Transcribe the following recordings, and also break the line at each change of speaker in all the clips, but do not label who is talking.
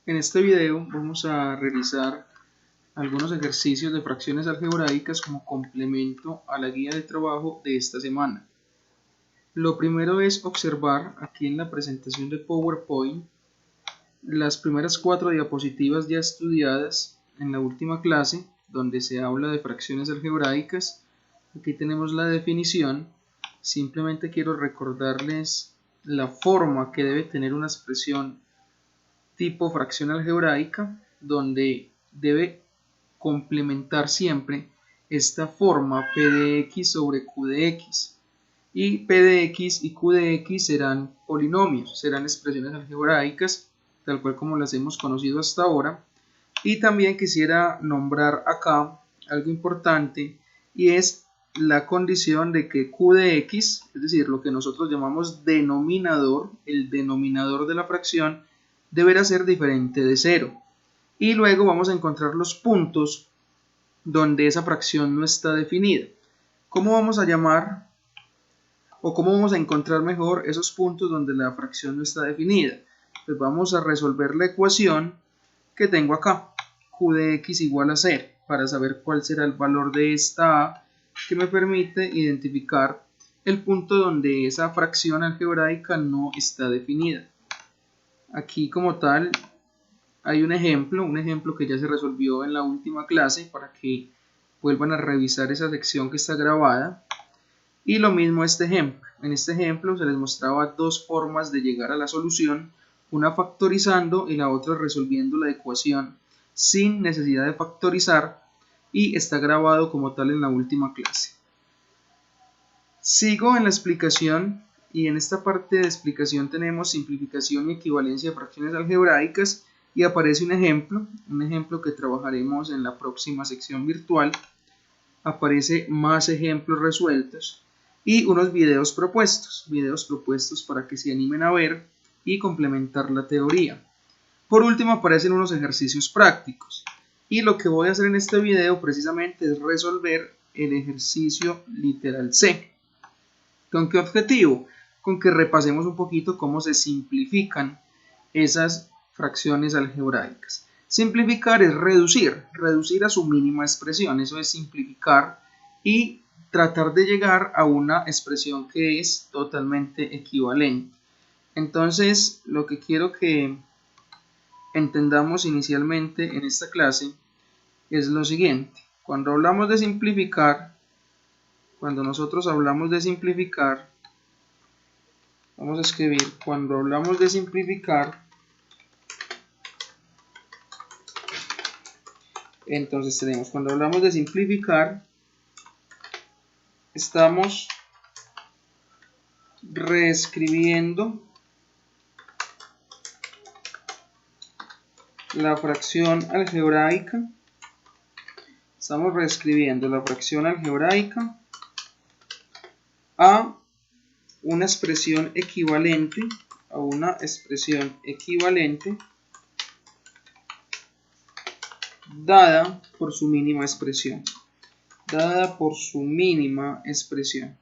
En este video vamos a realizar algunos ejercicios de fracciones algebraicas como complemento a la guía de trabajo de esta semana. Lo primero es observar aquí en la presentación de PowerPoint las primeras 4 diapositivas ya estudiadas en la última clase, donde se habla de fracciones algebraicas. Aquí tenemos la definición. Simplemente quiero recordarles la forma que debe tener una expresión tipo fracción algebraica, donde debe complementar siempre esta forma P de x sobre Q de x, y P de x y Q de x serán polinomios, serán expresiones algebraicas tal cual como las hemos conocido hasta ahora. Y también quisiera nombrar acá algo importante, y es la condición de que Q de x, es decir, lo que nosotros llamamos denominador, el denominador de la fracción, deberá ser diferente de 0. Y luego vamos a encontrar los puntos donde esa fracción no está definida. ¿Cómo vamos a llamar o cómo vamos a encontrar mejor esos puntos donde la fracción no está definida? Pues vamos a resolver la ecuación que tengo acá, Q de x igual a 0, para saber cuál será el valor de esta A, que me permite identificar el punto donde esa fracción algebraica no está definida. Aquí como tal hay un ejemplo que ya se resolvió en la última clase para que vuelvan a revisar esa sección que está grabada. Y lo mismo este ejemplo. En este ejemplo se les mostraba dos formas de llegar a la solución, una factorizando y la otra resolviendo la ecuación sin necesidad de factorizar, y está grabado como tal en la última clase. Sigo en la explicación, y en esta parte de explicación tenemos simplificación y equivalencia de fracciones algebraicas, y aparece un ejemplo que trabajaremos en la próxima sección virtual. Aparece más ejemplos resueltos y unos videos propuestos para que se animen a ver y complementar la teoría. Por último aparecen unos ejercicios prácticos, y lo que voy a hacer en este video precisamente es resolver el ejercicio literal C. ¿Con qué objetivo? Con que repasemos un poquito cómo se simplifican esas fracciones algebraicas. Simplificar es reducir a su mínima expresión, eso es simplificar, y tratar de llegar a una expresión que es totalmente equivalente. Entonces, lo que quiero que entendamos inicialmente en esta clase es lo siguiente. Cuando hablamos de simplificar, cuando nosotros hablamos de simplificar, vamos a escribir, cuando hablamos de simplificar, entonces tenemos, cuando hablamos de simplificar, estamos reescribiendo la fracción algebraica, a una expresión equivalente, dada por su mínima expresión.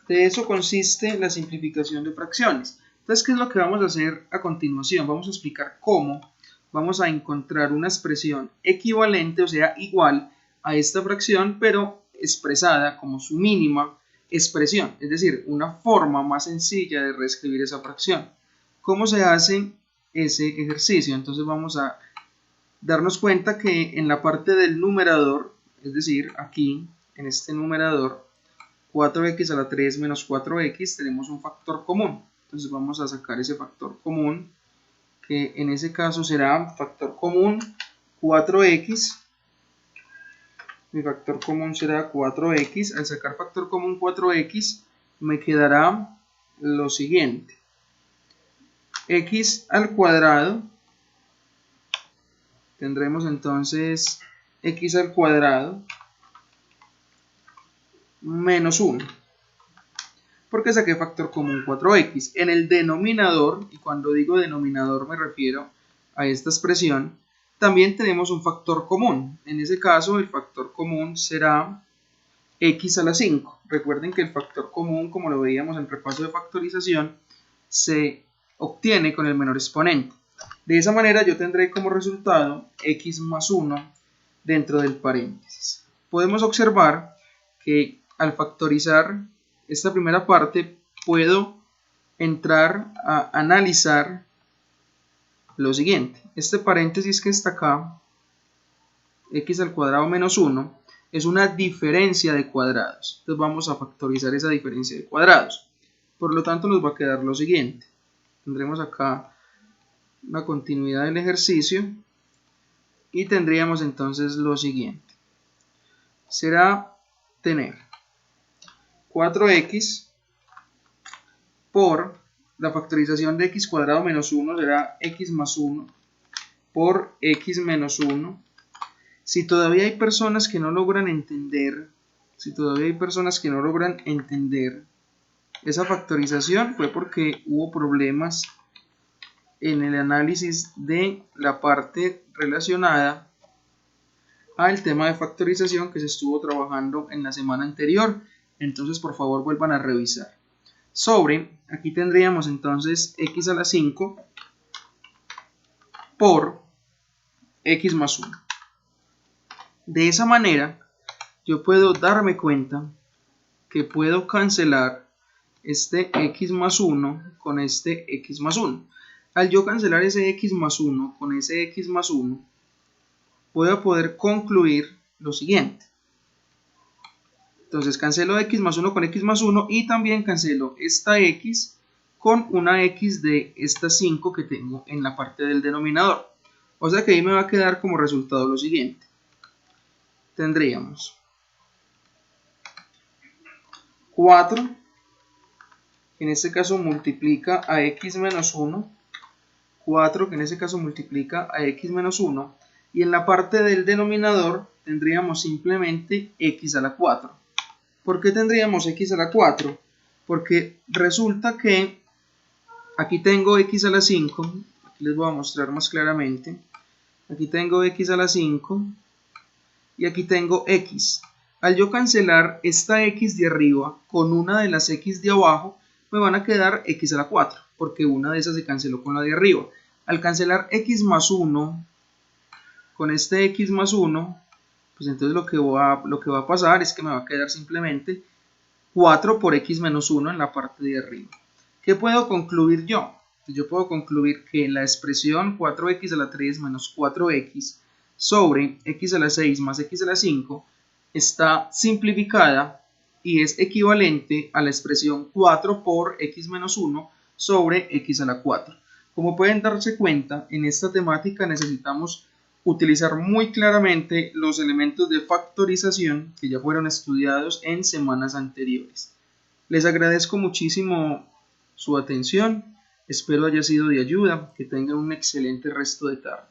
De eso consiste la simplificación de fracciones. Entonces, ¿qué es lo que vamos a hacer a continuación? Vamos a explicar cómo vamos a encontrar una expresión equivalente, o sea, igual a esta fracción, pero expresada como su mínima expresión, es decir, una forma más sencilla de reescribir esa fracción. ¿Cómo se hace ese ejercicio? Entonces vamos a darnos cuenta que en la parte del numerador, es decir, aquí en este numerador, 4x a la 3 menos 4x, tenemos un factor común. Entonces vamos a sacar ese factor común, que en ese caso será factor común 4x. Mi factor común será 4x. Al sacar factor común 4x, me quedará lo siguiente. X al cuadrado. Tendremos entonces x al cuadrado menos 1. Porque saqué factor común 4x. En el denominador, y cuando digo denominador me refiero a esta expresión, también tenemos un factor común. En ese caso el factor común será x a la 5. Recuerden que el factor común, como lo veíamos en el repaso de factorización, se obtiene con el menor exponente. De esa manera yo tendré como resultado x más 1 dentro del paréntesis. Podemos observar que al factorizar esta primera parte puedo entrar a analizar lo siguiente. Este paréntesis que está acá, x al cuadrado menos 1, es una diferencia de cuadrados. Entonces vamos a factorizar esa diferencia de cuadrados. Por lo tanto nos va a quedar lo siguiente. Tendremos acá una continuidad del ejercicio y tendríamos entonces lo siguiente. Será tener 4x por la factorización de x cuadrado menos 1 será x más 1 por x menos 1. Si todavía hay personas que no logran entender, esa factorización fue porque hubo problemas en el análisis de la parte relacionada al tema de factorización que se estuvo trabajando en la semana anterior. Entonces por favor vuelvan a revisar. Sobre, aquí tendríamos entonces x a la 5 por x más 1. De esa manera yo puedo darme cuenta que puedo cancelar este x más 1 con este x más 1. Al yo cancelar ese x más 1 con ese x más 1, voy a poder concluir lo siguiente. Entonces cancelo x más 1 con x más 1 y también cancelo esta x con una x de estas 5 que tengo en la parte del denominador. O sea que ahí me va a quedar como resultado lo siguiente. Tendríamos 4, que en este caso multiplica a x menos 1, 4 que en este caso multiplica a x menos 1, y en la parte del denominador tendríamos simplemente x a la 4. ¿Por qué tendríamos x a la 4? Porque resulta que aquí tengo x a la 5, aquí les voy a mostrar más claramente, aquí tengo x a la 5 y aquí tengo x. Al yo cancelar esta x de arriba con una de las x de abajo, me van a quedar x a la 4, porque una de esas se canceló con la de arriba. Al cancelar x más 1 con este x más 1, pues entonces lo que va a pasar es que me va a quedar simplemente 4 por x menos 1 en la parte de arriba. ¿Qué puedo concluir yo? Yo puedo concluir que la expresión 4x a la 3 menos 4x sobre x a la 6 más x a la 5 está simplificada y es equivalente a la expresión 4 por x menos 1 sobre x a la 4. Como pueden darse cuenta, en esta temática necesitamos utilizar muy claramente los elementos de factorización que ya fueron estudiados en semanas anteriores. Les agradezco muchísimo su atención, espero haya sido de ayuda, que tengan un excelente resto de tarde.